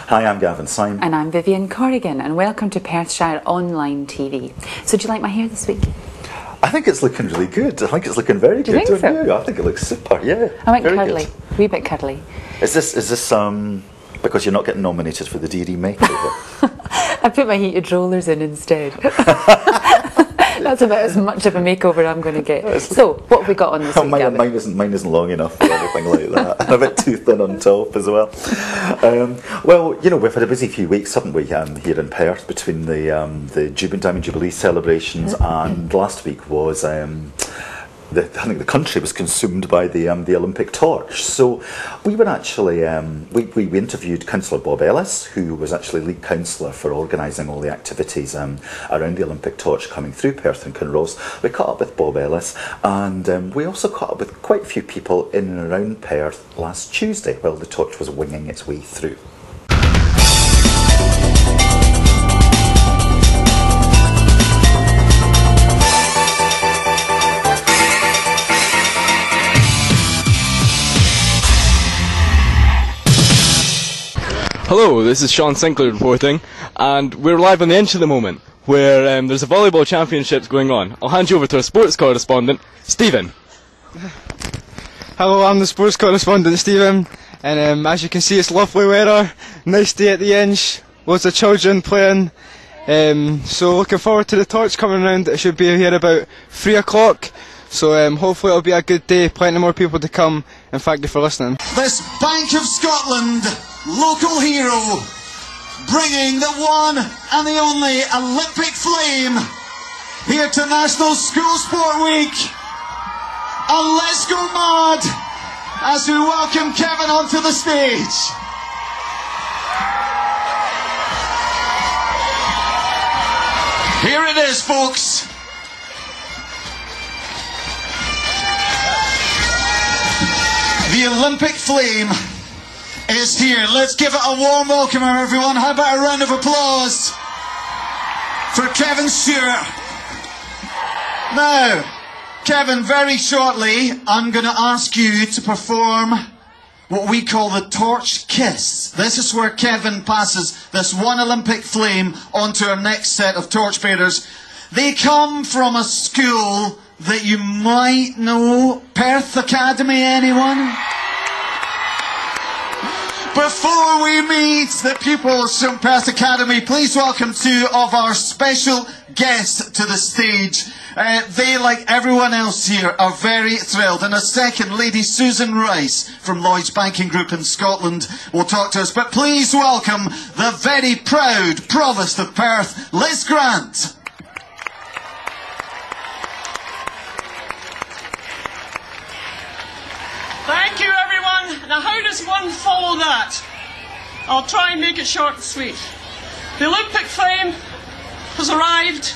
Hi, I'm Gavin Syme. And I'm Vivian Corrigan, and welcome to Perthshire Online TV. So do you like my hair this week? I think it's looking really good. I think it's looking very good. Do you think so? I think it looks super, yeah. I went curly, a wee bit curly. Is this because you're not getting nominated for the DD makeover? I put my heated rollers in instead. That's about as much of a makeover I'm going to get. So, what have we got on this week, Gavin? Mine isn't long enough for anything like that. I'm a bit too thin on top as well. Well, you know, we've had a busy few weeks, haven't we, here in Perth, between the Diamond Jubilee celebrations, and last week was I think the country was consumed by the Olympic torch. So we were actually we interviewed Councillor Bob Ellis, who was actually lead councillor for organising all the activities around the Olympic torch coming through Perth and Kinross. We caught up with Bob Ellis, and we also caught up with quite a few people in and around Perth last Tuesday while the torch was winging its way through. Hello, this is Sean Sinclair reporting, and we're live on the Inch at the moment, where there's a volleyball championships going on. I'll hand you over to our sports correspondent, Stephen. Hello, I'm the sports correspondent, Stephen, and as you can see, it's lovely weather, nice day at the Inch, loads of children playing, so looking forward to the torch coming around. It should be here about 3 o'clock, so hopefully it'll be a good day, plenty more people to come, and thank you for listening. This Bank of Scotland local hero, bringing the one and the only Olympic flame here to National School Sport Week. And let's go mad as we welcome Kevin onto the stage. Here it is, folks. The Olympic flame is here. Let's give it a warm welcome, everyone. How about a round of applause for Kevin Stewart? Now, Kevin, very shortly, I'm going to ask you to perform what we call the torch kiss. This is where Kevin passes this one Olympic flame onto our next set of torchbearers. They come from a school that you might know. Perth Academy, anyone? Before we meet the pupils from Perth Academy, please welcome two of our special guests to the stage. They, like everyone else here, are very thrilled. In a second, Lady Susan Rice from Lloyds Banking Group in Scotland will talk to us. But please welcome the very proud Provost of Perth, Liz Grant. Thank you, everyone. Now, how does one follow that? I'll try and make it short and sweet. The Olympic flame has arrived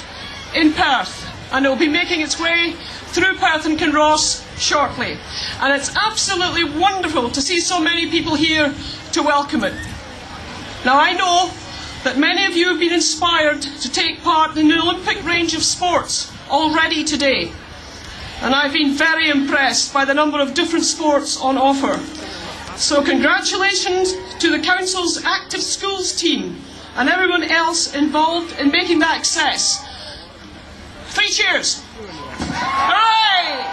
in Perth, and it will be making its way through Perth and Kinross shortly. And it's absolutely wonderful to see so many people here to welcome it. Now, I know that many of you have been inspired to take part in the Olympic range of sports already today. And I've been very impressed by the number of different sports on offer. So congratulations to the Council's Active Schools team and everyone else involved in making that success. 3 cheers! Hooray!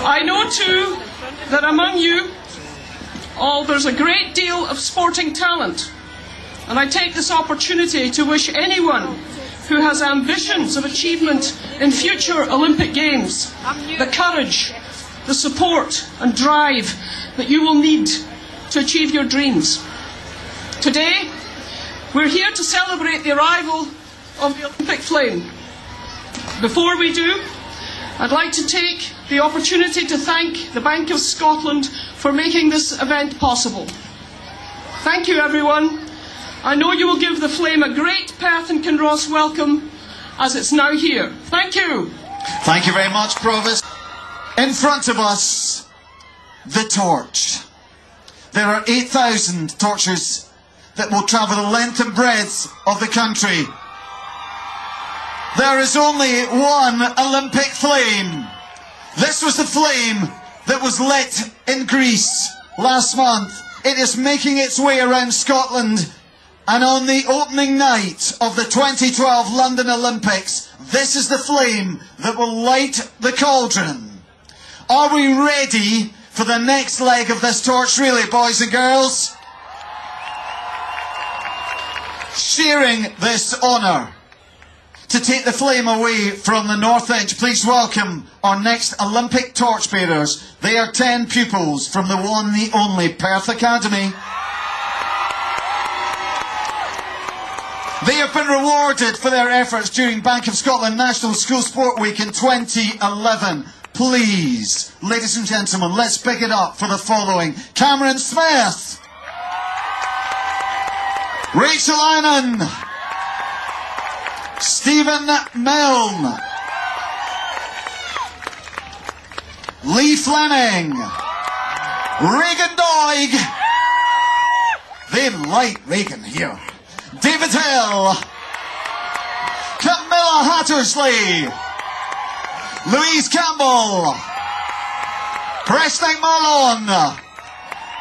I know too that among you all there's a great deal of sporting talent. And I take this opportunity to wish anyone who has ambitions of achievement in future Olympic Games the courage, the support and drive that you will need to achieve your dreams. Today, we're here to celebrate the arrival of the Olympic flame. Before we do, I'd like to take the opportunity to thank the Bank of Scotland for making this event possible. Thank you, everyone. I know you will give the flame a great Perth and Kinross welcome as it's now here. Thank you. Thank you very much, Provost. In front of us, the torch. There are 8,000 torches that will travel the length and breadth of the country. There is only one Olympic flame. This was the flame that was lit in Greece last month. It is making its way around Scotland, and on the opening night of the 2012 London Olympics, this is the flame that will light the cauldron. Are we ready for the next leg of this torch relay, boys and girls? Sharing this honour to take the flame away from the North Edge, please welcome our next Olympic torchbearers. They are 10 pupils from the one, the only Perth Academy. They have been rewarded for their efforts during Bank of Scotland National School Sport Week in 2011. Please, ladies and gentlemen, let's pick it up for the following. Cameron Smith, Rachel Annan, Stephen Milne, Lee Fleming, Regan Doig, they like Regan here, David Hill, Camilla Hattersley, Louise Campbell, Preston Marlon,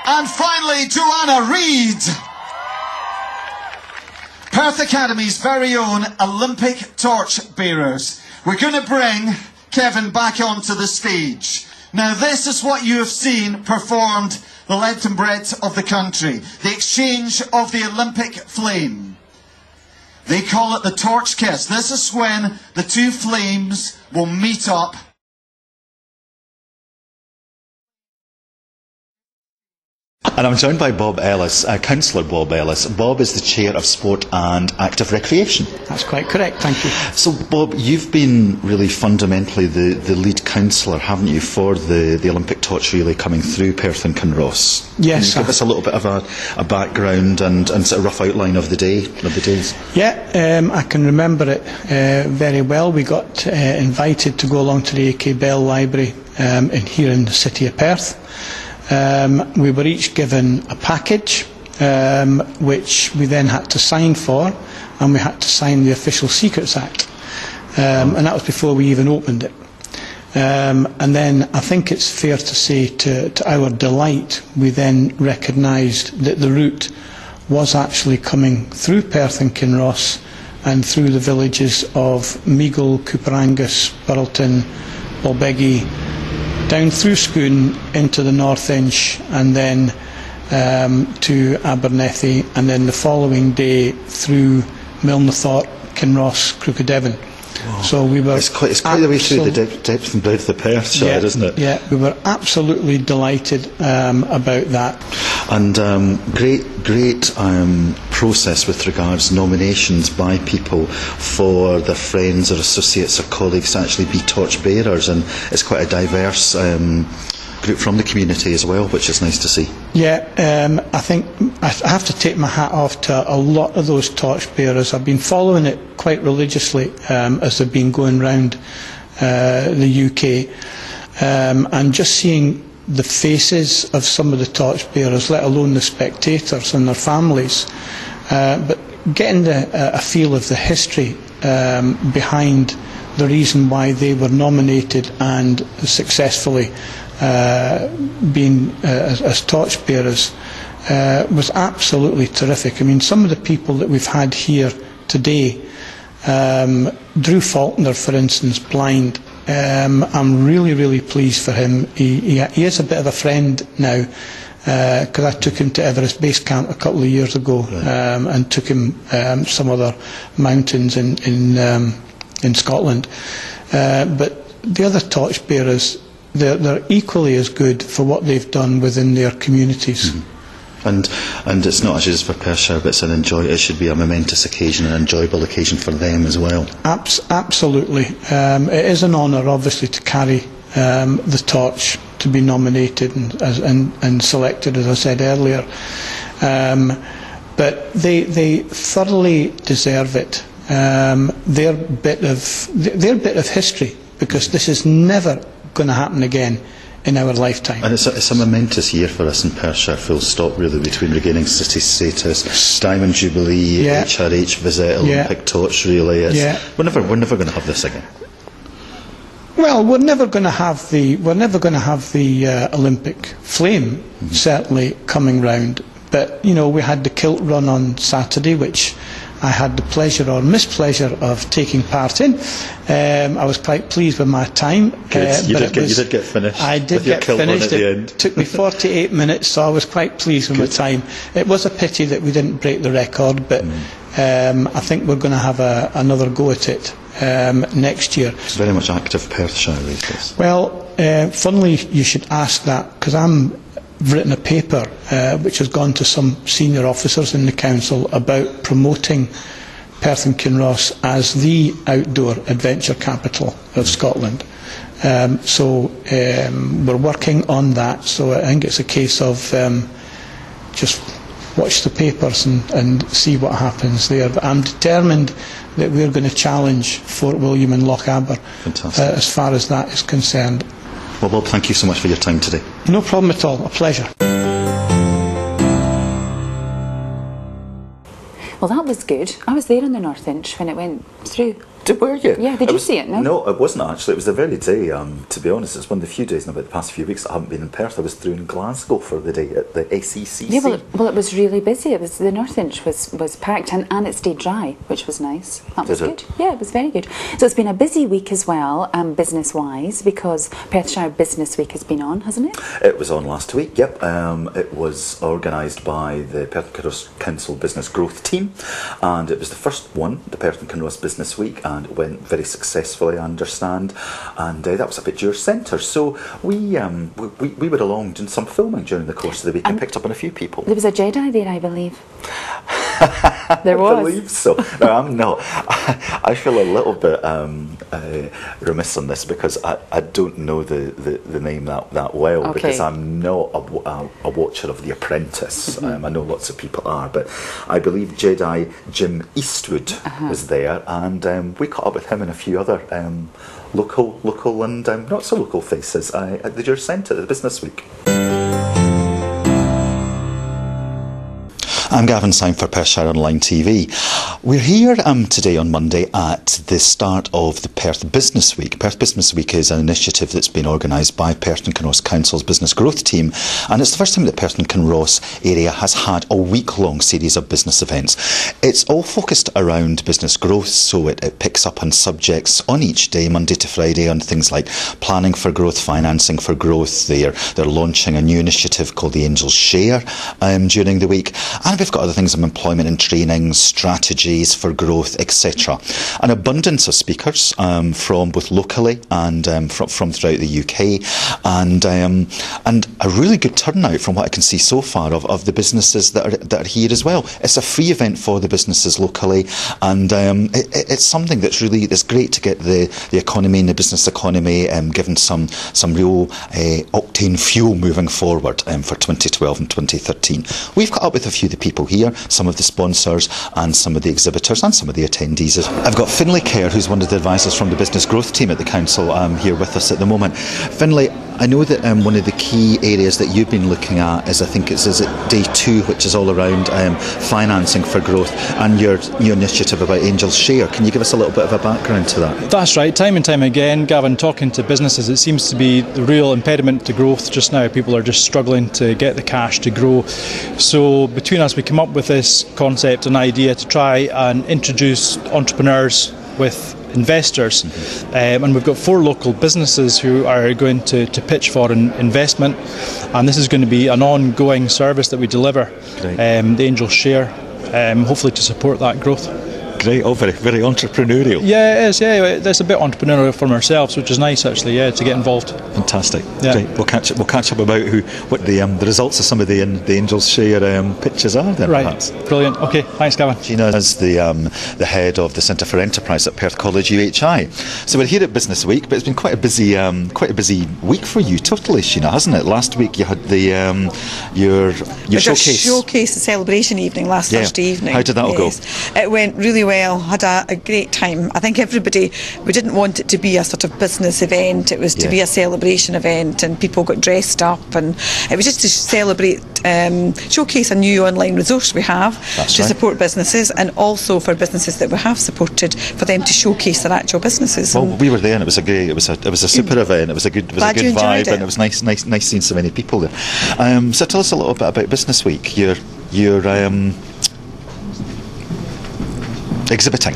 and finally Joanna Reid. Perth Academy's very own Olympic torch bearers. We're going to bring Kevin back onto the stage. Now this is what you have seen performed the length and breadth of the country. The exchange of the Olympic flame. They call it the torch kiss. This is when the two flames will meet up. And I'm joined by Bob Ellis, Councillor Bob Ellis. Bob is the Chair of Sport and Active Recreation. That's quite correct, thank you. So Bob, you've been really fundamentally the lead councillor, haven't you, for the Olympic torch relay coming through Perth and Kinross? Yes. Can you give us a little bit of a background and sort of rough outline of the days? Yeah, I can remember it very well. We got invited to go along to the AK Bell Library here in the city of Perth. We were each given a package which we then had to sign for, and we had to sign the Official Secrets Act, and that was before we even opened it. And then I think it's fair to say, to our delight, we then recognised that the route was actually coming through Perth and Kinross and through the villages of Meagle, Cooperangus, Burlton, Balbeggy, down through Scone into the North Inch, and then to Abernethy, and then the following day through Milnathorpe, Kinross, Crooked-Devon. Wow. So we were. It's quite the way through the depth and breadth of Perthshire, yeah, isn't it? Yeah, we were absolutely delighted about that. And great process with regards nominations by people for their friends or associates or colleagues to actually be torch bearers, and it's quite a diverse group from the community as well, which is nice to see. Yeah, I think I have to take my hat off to a lot of those torch bearers. I've been following it quite religiously as they've been going round the UK, and just seeing the faces of some of the torch bearers, let alone the spectators and their families, but getting a feel of the history behind the reason why they were nominated and successfully being as torch bearers was absolutely terrific. I mean, some of the people that we've had here today, Drew Faulkner, for instance, blind. I'm really pleased for him. He is a bit of a friend now, because I took him to Everest Base Camp a couple of years ago, and took him some other mountains in Scotland. But the other torch bearers, they're equally as good for what they've done within their communities. Mm-hmm. And it's not just for Perthshire, but it should be a momentous occasion, an enjoyable occasion for them as well. Absolutely. It is an honour, obviously, to carry the torch, to be nominated and selected, as I said earlier. But they thoroughly deserve it. Their bit of history, because this is never going to happen again in our lifetime. And it's a momentous year for us in Perthshire, full stop really, between regaining city status, Diamond Jubilee, HRH visit, Olympic torch relay. We're never going to have this again. Well, we're never going to have the Olympic flame certainly coming round. But you know, we had the kilt run on Saturday, which I had the pleasure or mispleasure of taking part in. I was quite pleased with my time. You did get finished. I did get finished. It took me 48 minutes, so I was quite pleased with my time. It was a pity that we didn't break the record, but I think we're going to have another go at it next year. It's very much active Perthshire races. Well, funnily you should ask that, because I've written a paper which has gone to some senior officers in the council about promoting Perth and Kinross as the outdoor adventure capital of Scotland. So we're working on that, so I think it's a case of just watch the papers and see what happens there. But I'm determined that we're going to challenge Fort William and Loch Aber as far as that is concerned. Well, Bob, thank you so much for your time today. No problem at all, a pleasure. Well, that was good. I was there in the North Inch when it went through. Were you? Yeah, did you see it? No, it wasn't actually. It was the very day, to be honest. It's one of the few days in about the past few weeks that I haven't been in Perth. I was through in Glasgow for the day at the SECC. Yeah, well, it was really busy. It was the North Inch was packed and it stayed dry, which was nice. That was good. Yeah, it was very good. So it's been a busy week as well, business-wise, because Perthshire Business Week has been on, hasn't it? It was on last week, yep. It was organised by the Perth and Kinross Council Business Growth Team, and it was the first one, the Perth and Kinross Business Week, and it went very successfully, I understand, and that was up at your centre. So we were along doing some filming during the course of the week and picked up on a few people. There was a Jedi there, I believe. There was. I believe so. No, I'm not. I feel a little bit remiss on this because I don't know the name that well, because I'm not a watcher of The Apprentice. I know lots of people are, but I believe Jedi Jim Eastwood was there, and we caught up with him and a few other local and not so local faces at the Juror Centre at the Business Week. I'm Gavin Syme for Perthshire Online TV. We're here today on Monday at the start of the Perth Business Week. Perth Business Week is an initiative that's been organised by Perth and Kinross Council's Business Growth Team, and it's the first time that Perth and Kinross area has had a week-long series of business events. It's all focused around business growth, so it picks up on subjects on each day, Monday to Friday, on things like planning for growth, financing for growth. They're launching a new initiative called the Angels Share during the week, and we've got other things on employment and training, strategies for growth, etc. An abundance of speakers from both locally and from throughout the UK, and a really good turnout from what I can see so far of the businesses that are here as well. It's a free event for the businesses locally, and it's something that's great to get the economy and the business economy given some real octane fuel moving forward for 2012 and 2013. We've caught up with a few of the people here, some of the sponsors and some of the exhibitors and some of the attendees. I've got Finlay Kerr, who's one of the advisors from the business growth team at the council, here with us at the moment. Finlay, I know that one of the key areas that you've been looking at is it day 2, which is all around financing for growth, and your new initiative about Angels Share. Can you give us a little bit of a background to that? That's right. Time and time again, Gavin, talking to businesses, it seems to be the real impediment to growth just now. People are just struggling to get the cash to grow. So between us, we came up with this concept and idea to try and introduce entrepreneurs with investors, and we've got 4 local businesses who are going to pitch for an investment, and this is going to be an ongoing service that we deliver, the Angel Share, hopefully to support that growth. Great, all very, very entrepreneurial. Yeah, it is. Yeah, it's a bit entrepreneurial from ourselves, which is nice actually. Yeah, to get involved. Fantastic. Yeah. Great. We'll catch up about what the results of some of the Angels Share pitches are then. Right. Perhaps. Brilliant. Okay. Thanks, Gavin. Gina is the head of the Centre for Enterprise at Perth College UHI. So we're here at Business Week, but it's been quite a busy week for you, totally, Sheena, hasn't it? Last week you had your showcase. Showcase, the celebration evening last Thursday evening. How did that all go? It went really well. well. Had a great time. I think everybody, we didn't want it to be a sort of business event. It was to be a celebration event, and people got dressed up, and it was just to celebrate, showcase a new online resource we have to support businesses, and also for businesses that we have supported, for them to showcase their actual businesses. Well, we were there, and it was a super event. It was a good vibe, and it was nice seeing so many people there. So tell us a little bit about Business Week. You're exhibiting.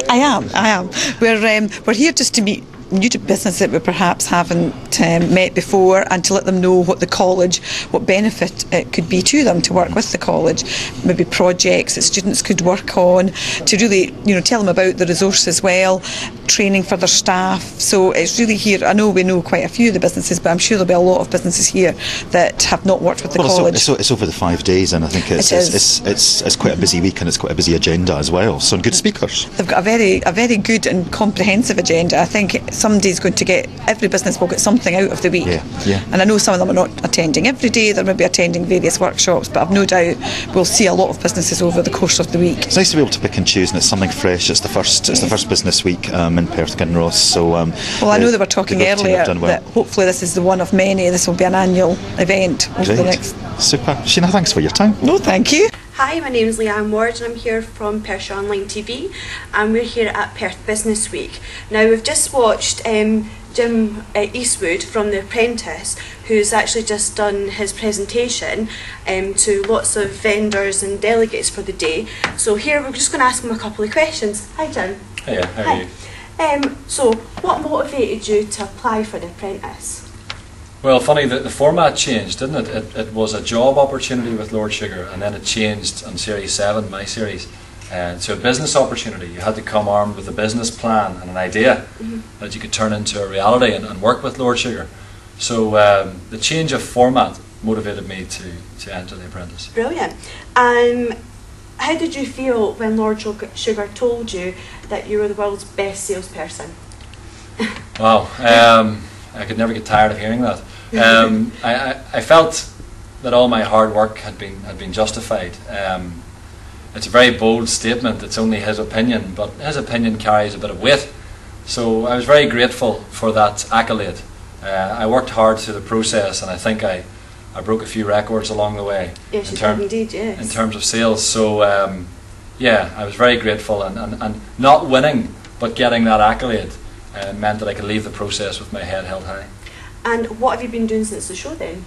I am. We're here just to meet new to business that we perhaps haven't met before, and to let them know what the college, what benefit it could be to them to work with the college, maybe projects that students could work on, to really tell them about the resource as well, training for their staff. So it's really here. I know we know quite a few of the businesses, but I'm sure there'll be a lot of businesses here that have not worked with the college. It's over the 5 days, and I think it's quite a busy week, and it's quite a busy agenda as well. So good speakers. They've got a very good and comprehensive agenda. I think somebody's going to get, every business will get something out of the week. And I know some of them are not attending every day, they're maybe attending various workshops, but I've no doubt we'll see a lot of businesses over the course of the week. It's nice to be able to pick and choose, and it's something fresh. It's the first business week in Perth, Kinross. So well, I know they were talking earlier that hopefully this is the one of many. This will be an annual event over the next. Super. Sheena, thanks for your time. No, thank you. Hi, my name is Leanne Ward, and I'm here from Perthshire Online TV, and we're here at Perth Business Week. Now, we've just watched Jim Eastwood from The Apprentice, who's actually just done his presentation to lots of vendors and delegates for the day. So here we're just going to ask him a couple of questions. Hi, Jim. Hiya, how are you? So, what motivated you to apply for The Apprentice? Well, funny that the format changed, didn't it? It was a job opportunity with Lord Sugar, and then it changed on Series 7, my series, to a business opportunity. You had to come armed with a business plan and an idea that you could turn into a reality and work with Lord Sugar. So the change of format motivated me to enter The Apprentice. Brilliant. How did you feel when Lord Sugar told you that you were the world's best salesperson? Wow, I could never get tired of hearing that. I felt that all my hard work had been justified. It's a very bold statement. It's only his opinion, but his opinion carries a bit of weight. So I was very grateful for that accolade. I worked hard through the process, and I think I broke a few records along the way. Yes, you did indeed, yes. In terms of sales. So yeah, I was very grateful, and not winning but getting that accolade meant that I could leave the process with my head held high. And what have you been doing since the show then?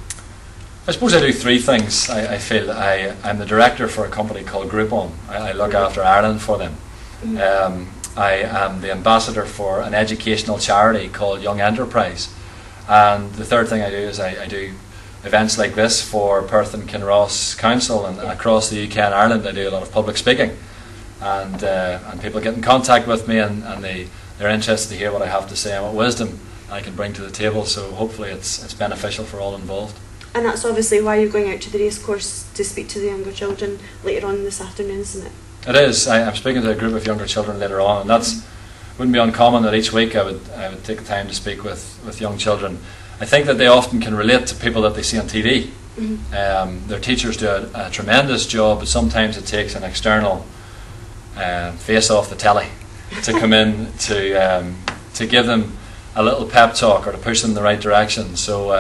I suppose I do three things. I feel I'm the director for a company called Groupon. I look after Ireland for them. I am the ambassador for an educational charity called Young Enterprise. And the third thing I do is I do events like this for Perth and Kinross Council, and across the UK and Ireland I do a lot of public speaking. And people get in contact with me, and they're interested to hear what I have to say and what wisdom I can bring to the table, so hopefully it's beneficial for all involved. And that's obviously why you're going out to the racecourse to speak to the younger children later on this afternoon, isn't it? It is. I'm speaking to a group of younger children later on, and that's wouldn't be uncommon that each week I would take the time to speak with young children. I think that they often can relate to people that they see on TV. Their teachers do a tremendous job, but sometimes it takes an external face off the telly to come in to give them a little pep talk or to push them in the right direction. So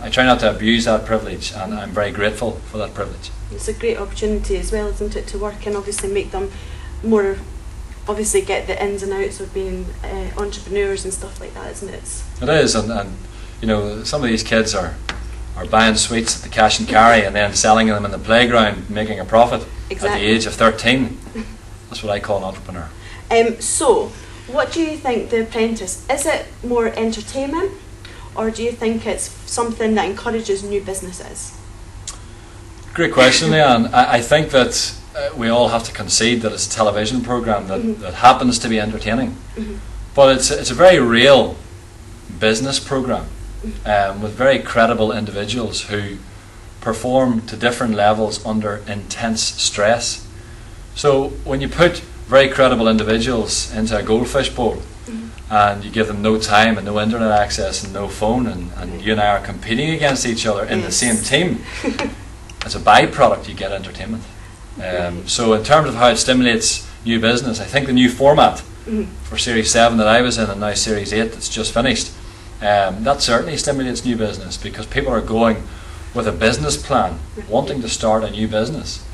I try not to abuse that privilege, and I'm very grateful for that privilege. It's a great opportunity as well, isn't it, to work and obviously make them more, obviously get the ins and outs of being entrepreneurs and stuff like that, isn't it? It is, and you know, some of these kids are buying sweets at the cash and carry and then selling them in the playground, making a profit at the age of 13. That's what I call an entrepreneur. So, what do you think The Apprentice, is it more entertainment, or do you think it's something that encourages new businesses? Great question, Leanne. I think that we all have to concede that it's a television programme that happens to be entertaining. But it's a very real business programme with very credible individuals who perform to different levels under intense stress. So when you put very credible individuals into a goldfish bowl and you give them no time and no internet access and no phone, and you and I are competing against each other in the same team, as a byproduct you get entertainment. So in terms of how it stimulates new business. I think the new format for Series 7 that I was in, and now Series 8 that's just finished, that certainly stimulates new business, because people are going with a business plan, wanting to start a new business.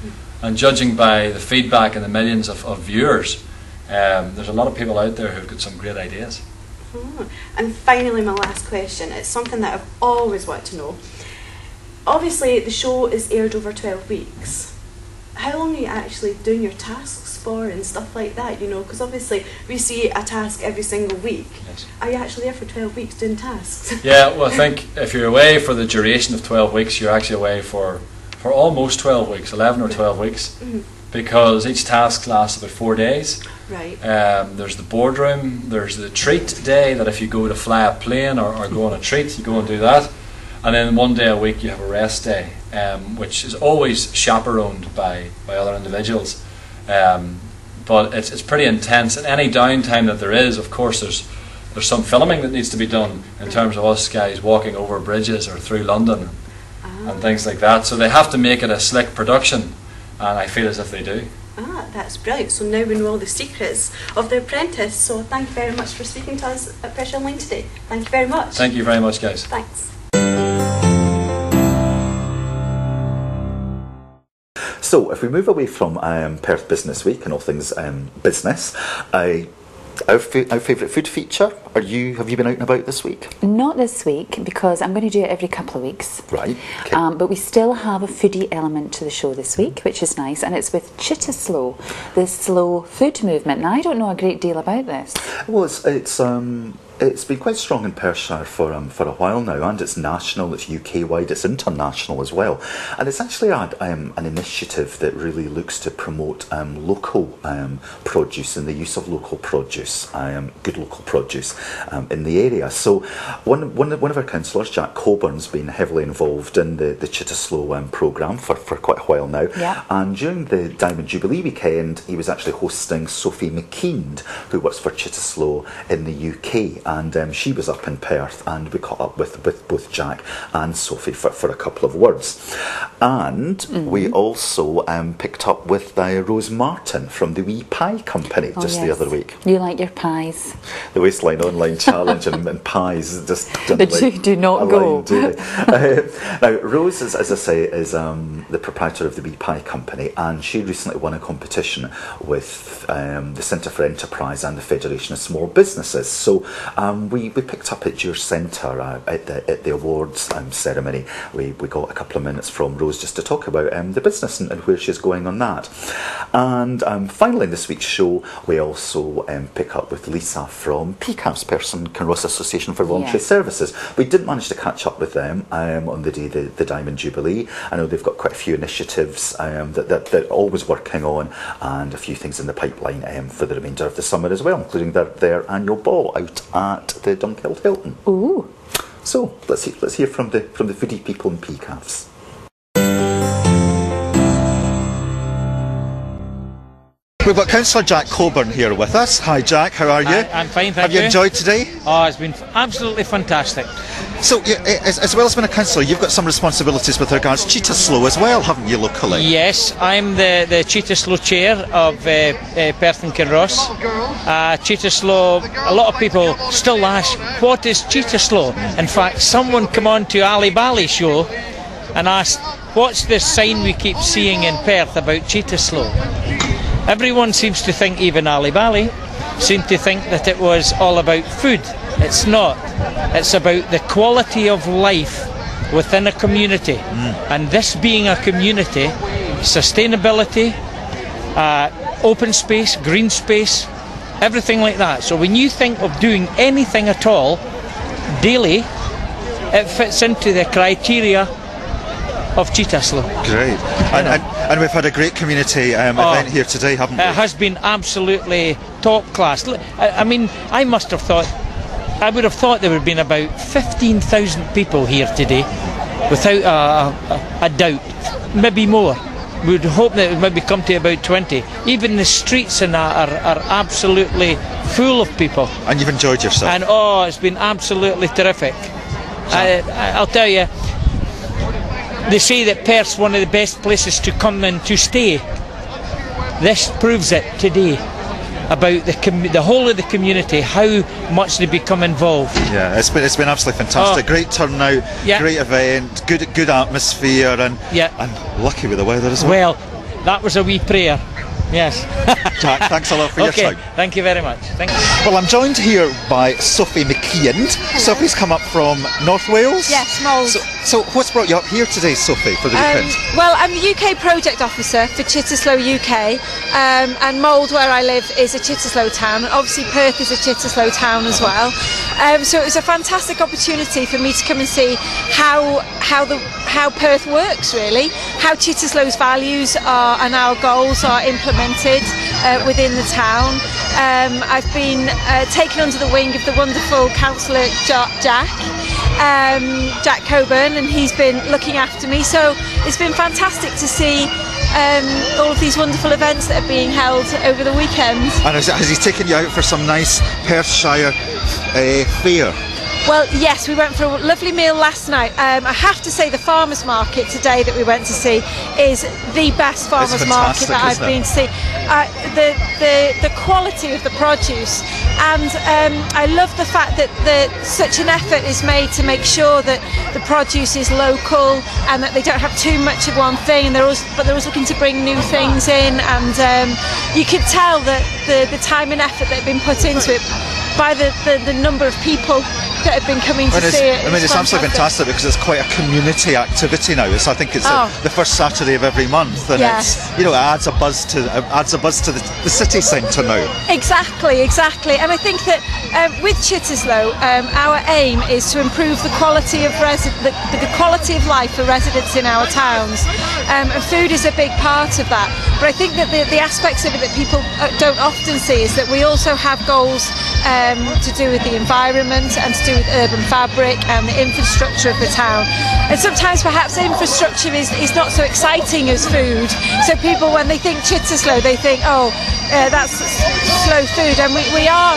And judging by the feedback and the millions of viewers, there's a lot of people out there who've got some great ideas. And finally, my last question, it's something that I've always wanted to know. Obviously the show is aired over 12 weeks. How long are you actually doing your tasks for and stuff like that, you know, because obviously we see a task every single week. Yes. Are you actually there for 12 weeks doing tasks? Yeah, well, I think if you're away for the duration of 12 weeks, you're actually away for almost 12 weeks, 11 or 12 weeks, because each task lasts about 4 days. Right. There's the boardroom, there's the treat day, that if you go to fly a plane or go on a treat, you go and do that. And then 1 day a week you have a rest day, which is always chaperoned by other individuals. But it's pretty intense, and any downtime that there is, of course, there's some filming that needs to be done in terms of us guys walking over bridges or through London and things like that. So they have to make it a slick production, and I feel as if they do. Ah, that's brilliant. So now we know all the secrets of The Apprentice. So thank you very much for speaking to us at Perthshire Online today. Thank you very much. Thank you very much, guys. Thanks. So, if we move away from Perth Business Week and all things business, our favourite food feature. Have you been out and about this week? Not this week, because I'm going to do it every couple of weeks. Right. Okay. But we still have a foodie element to the show this week, which is nice, and it's with Chitta Slow, the slow food movement. Now, I don't know a great deal about this. Well, it's been quite strong in Perthshire for a while now, and it's national, it's UK-wide, it's international as well. And it's actually an initiative that really looks to promote local produce and the use of local produce, good local produce in the area. So one of our councillors, Jack Coburn's been heavily involved in the Chitta Slow programme for quite a while now. Yeah. And during the Diamond Jubilee weekend, he was actually hosting Sophie McKeand, who works for Chitta Slow in the UK. And she was up in Perth, and we caught up with both Jack and Sophie for a couple of words. And we also picked up with Rose Martin from the Wee Pie Company the other week. You like your pies? The Waistline Online Challenge and pies just the two do not go. Now, Rose, as I say, is the proprietor of the Wee Pie Company, and she recently won a competition with the Centre for Enterprise and the Federation of Small Businesses. So we picked up at your centre at the awards ceremony. We got a couple of minutes from Rose just to talk about the business and where she's going on that. And finally in this week's show, we also pick up with Lisa from PCAS, Person Kinross Association for Voluntary Services. We did manage to catch up with them on the day the Diamond Jubilee. I know they've got quite a few initiatives that they're always working on, and a few things in the pipeline for the remainder of the summer as well, including their annual ball out at the Dunkeld Hilton. Ooh. So let's hear from the foodie people in PCAFs. We've got Councillor Jack Coburn here with us. Hi Jack, how are you? I'm fine, thank you. Have you enjoyed today? Oh, it's been absolutely fantastic. So, as well as being a councillor, you've got some responsibilities with regards to Chitta Slow as well, haven't you, locally? Yes, I'm the Chitta Slow chair of Perth and Kinross. Chitta Slow, a lot of people still ask, what is Chitta Slow? In fact, someone come on to Ali Bali show and asked, what's this sign we keep seeing in Perth about Chitta Slow? Everyone seems to think, even Ali Bali, seemed to think that it was all about food. It's not. It's about the quality of life within a community. And this being a community, sustainability, open space, green space, everything like that. So when you think of doing anything at all daily, it fits into the criteria of Chitta Slow. Great. And we've had a great community event here today, haven't we? It has been absolutely top class. I mean, I would have thought there would have been about 15,000 people here today, without a doubt, maybe more. We would hope that it would maybe come to about 20. Even the streets and that are absolutely full of people. And you've enjoyed yourself? And it's been absolutely terrific. I'll tell you, they say that Perth's one of the best places to come and to stay. this proves it today about the whole of the community, how much they become involved. Yeah, it's been absolutely fantastic. Great turnout, great event, good atmosphere, and lucky with the weather as well. Well, that was a wee prayer. Yes. Jack, thanks a lot for your time. Thank you very much. Thank you. Well, I'm joined here by Sophie McKeon. Sophie's come up from North Wales. Yes, Mold. So what's brought you up here today, Sophie, for the weekend? Well, I'm the UK Project Officer for Chitterslow UK, and Mold, where I live, is a Chitterslow town, and obviously Perth is a Chitterslow town as well. So it was a fantastic opportunity for me to come and see how Perth works, really, how Chitterslow's values and our goals are implemented within the town. I've been taken under the wing of the wonderful councillor Jack Coburn, and he's been looking after me, so it's been fantastic to see all of these wonderful events that are being held over the weekend. And has he taken you out for some nice Perthshire fare? Well, yes, we went for a lovely meal last night. I have to say the farmers market today that we went to see is the best farmers market that I've been to see. The quality of the produce, and I love the fact that such an effort is made to make sure that the produce is local and that they don't have too much of one thing, and they're always looking to bring new things in, and you could tell that the time and effort that had been put into it by the number of people that have been coming to see it. I mean, it's absolutely fantastic because it's quite a community activity now. I think it's the first Saturday of every month, and it's, you know, it adds a buzz to the city centre now. Exactly, and I think that with Chitterslow, our aim is to improve the quality of the quality of life for residents in our towns, and food is a big part of that. But I think that the aspects of it that people don't often see is that we also have goals to do with the environment and to do with urban fabric and the infrastructure of the town. And sometimes perhaps infrastructure is not so exciting as food. So people, when they think Chitterslow, they think, oh, that's slow food. And we are,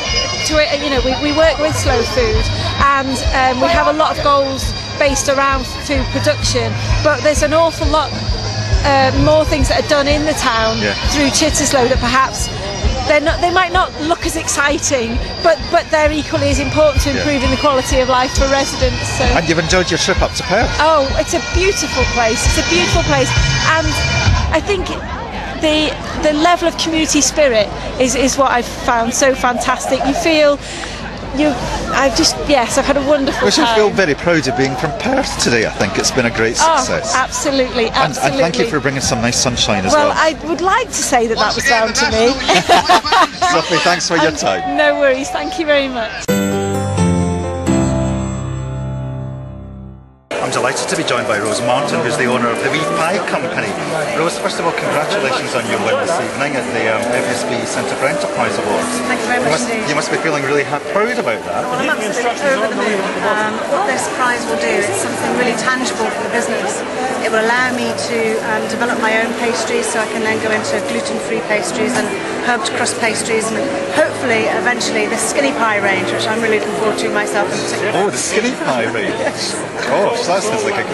we work with slow food, and we have a lot of goals based around food production. But there's an awful lot more things that are done in the town through Chitterslow that perhaps they might not look as exciting, but they're equally as important to improving the quality of life for residents. So. And you've enjoyed your trip up to Perth? Oh, it's a beautiful place. It's a beautiful place, and I think the level of community spirit is what I've found so fantastic. You feel. I've had a wonderful time. We should feel very proud of being from Perth today. I think it's been a great success. Oh, absolutely. And thank you for bringing some nice sunshine as well. Well, I would like to say that was down to me. Sophie, thanks for your time. No worries. Thank you very much. I'm delighted to be joined by Rose Martin, who's the owner of the Wee Pie Company. Rose, first of all, congratulations on your win this evening at the FSB Centre for Enterprise Awards. Thank you very much indeed. You must be feeling really proud about that. Well, I'm absolutely over the moon. What this prize will do is something really tangible for the business. It will allow me to develop my own pastries, so I can then go into gluten-free pastries and herbed crust pastries, and hopefully, eventually, the skinny pie range, which I'm really looking forward to myself in particular. Oh, the skinny pie range. Gosh, that sounds like a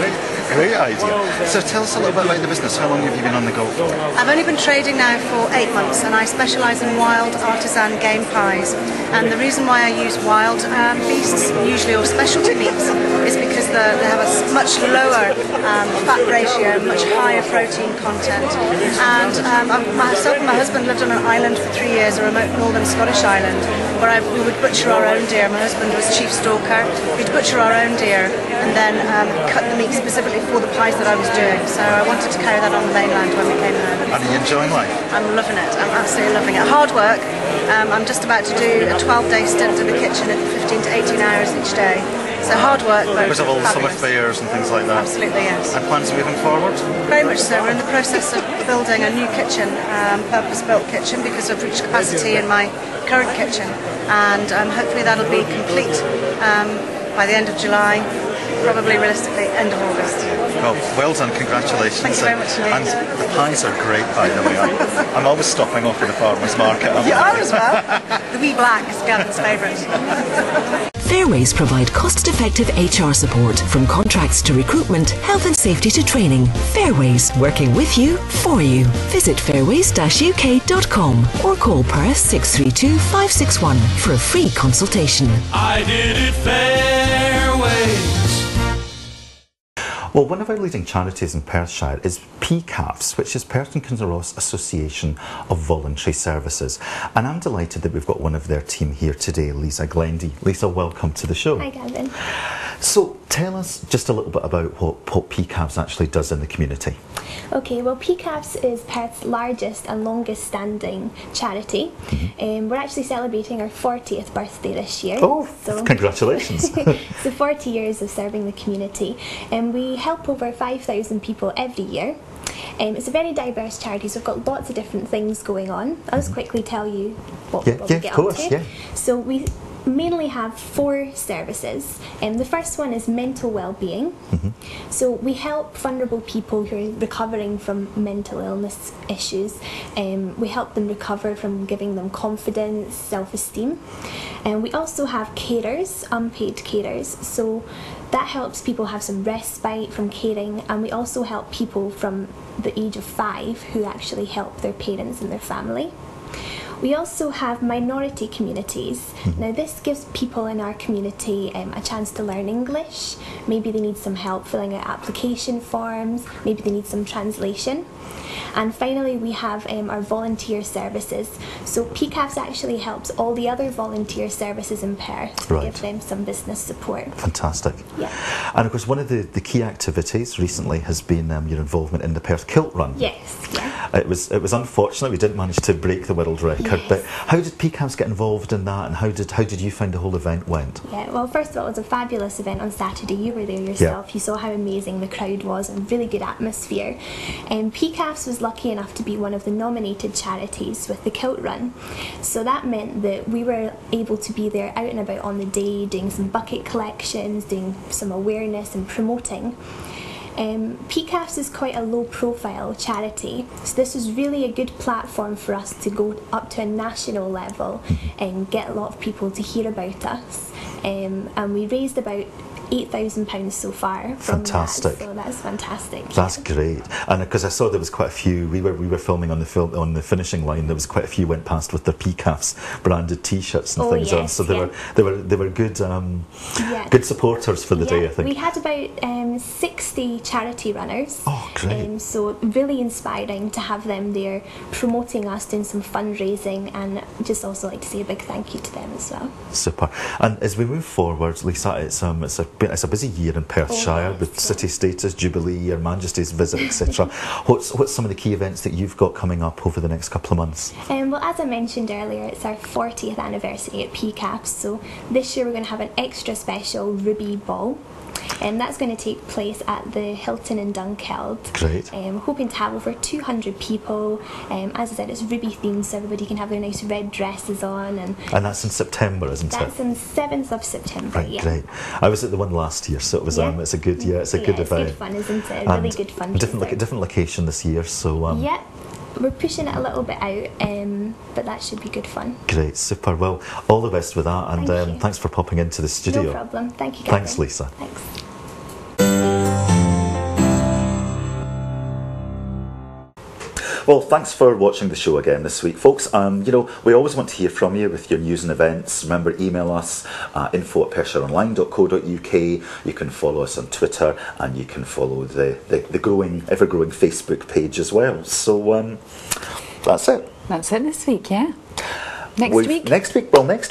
great idea. So tell us a little bit about the business. How long have you been on the go for? I've only been trading now for 8 months, and I specialise in wild artisan game pies. And the reason why I use wild beasts, usually, or specialty meats, is because they have a much lower fat ratio, much higher protein content. And myself and my husband lived on an island for 3 years, a remote northern Scottish island, where we would butcher our own deer. My husband was chief stalker. We'd butcher our own deer and then cut the meat specifically for the pies that I was doing. So I wanted to carry that on the mainland when we came home. And are you enjoying life? I'm loving it. I'm absolutely loving it. Hard work. I'm just about to do a 12-day stint in the kitchen at 15 to 18 hours each day. So hard work, but because of all the summer fairs and things like that. Absolutely, yes. And plans moving forward? Very much so. We're in the process of building a new kitchen, purpose-built kitchen, because I've reached capacity in my current kitchen, and hopefully that'll be complete by the end of July. Probably realistically end of August. Well done, congratulations. Thank you very much indeed. And the pies are great, by the way. I'm always stopping off at the farmer's market. You are as well. The wee black is Gavin's favourite. Fairways provide cost-effective HR support, from contracts to recruitment, health and safety to training. Fairways, working with you, for you. Visit fairways-uk.com or call Perth 632 561 for a free consultation. I did it Fairways. Well, one of our leading charities in Perthshire is PCAFS, which is Perth and Kinross Association of Voluntary Services. And I'm delighted that we've got one of their team here today, Lisa Glendy. Lisa, welcome to the show. Hi, Gavin. So tell us just a little bit about what PCAFS actually does in the community. Okay, well, PCAFS is Perth's largest and longest standing charity. We're actually celebrating our 40th birthday this year. Oh, so congratulations. So 40 years of serving the community. And we help over 5,000 people every year. It's a very diverse charity, so we've got lots of different things going on. I'll just quickly tell you what we get up to. So we mainly have 4 services. The first one is mental well-being. So we help vulnerable people who are recovering from mental illness issues. We help them recover from giving them confidence, self-esteem. And we also have carers, unpaid carers. So that helps people have some respite from caring, and we also help people from the age of 5 who actually help their parents and their family. We also have minority communities. Now this gives people in our community a chance to learn English. Maybe they need some help filling out application forms, maybe they need some translation. And finally we have our volunteer services. So PCAFS actually helps all the other volunteer services in Perth, give them some business support. Fantastic. Yeah. And of course one of the key activities recently has been your involvement in the Perth Kilt Run. Yes. Yeah. It was unfortunate we didn't manage to break the world record, but how did PCAFS get involved in that, and how did you find the whole event went? Yeah, well, first of all, it was a fabulous event on Saturday. You were there yourself. You saw how amazing the crowd was and really good atmosphere. PCAFS was lucky enough to be one of the nominated charities with the Kilt Run. So that meant that we were able to be there out and about on the day, doing some bucket collections, doing some awareness and promoting. PCAFS is quite a low profile charity, so this was really a good platform for us to go up to a national level and get a lot of people to hear about us, and we raised about £8,000 so far from that, so that's fantastic. That's great. And because I saw there was quite a few, we were filming on the finishing line, there was quite a few went past with their PCAFS branded T-shirts and things on, so they were good good supporters for the day, I think. We had about 60 charity runners. Oh, great. So really inspiring to have them there promoting us, doing some fundraising, and just also like to say a big thank you to them as well. Super. And as we move forward, Lisa, it's a busy year in Perthshire with city status, Jubilee, Her Majesty's visit, etc. What's some of the key events that you've got coming up over the next couple of months? Well, as I mentioned earlier, it's our 40th anniversary at PCAFS, so this year we're going to have an extra special Ruby Ball. And that's going to take place at the Hilton in Dunkeld. Great. Hoping to have over 200 people. As I said, it's Ruby themed, so everybody can have their nice red dresses on. And that's in September, isn't it? That's on 7th of September. Right, great. I was at the one last year, so it was it's a good good event. It's good fun, isn't it? Really good fun. Different location this year, so yeah. We're pushing it a little bit out, but that should be good fun. Great, super. Well, all the best with that, and thanks for popping into the studio. No problem. Thank you, Gavin. Thanks, Lisa. Thanks. Well, thanks for watching the show again this week, folks. We always want to hear from you with your news and events. Remember, email us info@perthshireonline.co.uk. You can follow us on Twitter, and you can follow the ever-growing Facebook page as well. So that's it. That's it this week, yeah. Next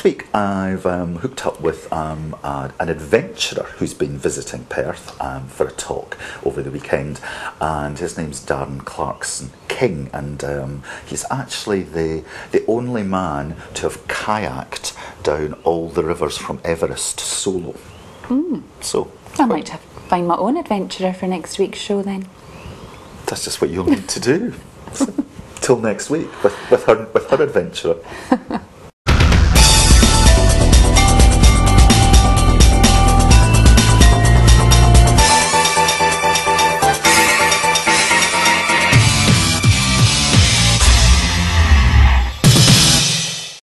week I've hooked up with an adventurer who's been visiting Perth for a talk over the weekend, and his name's Darren Clarkson King, and he's actually the only man to have kayaked down all the rivers from Everest solo. So I might have to find my own adventurer for next week's show then. That's just what you'll need to do. Till next week with her adventurer.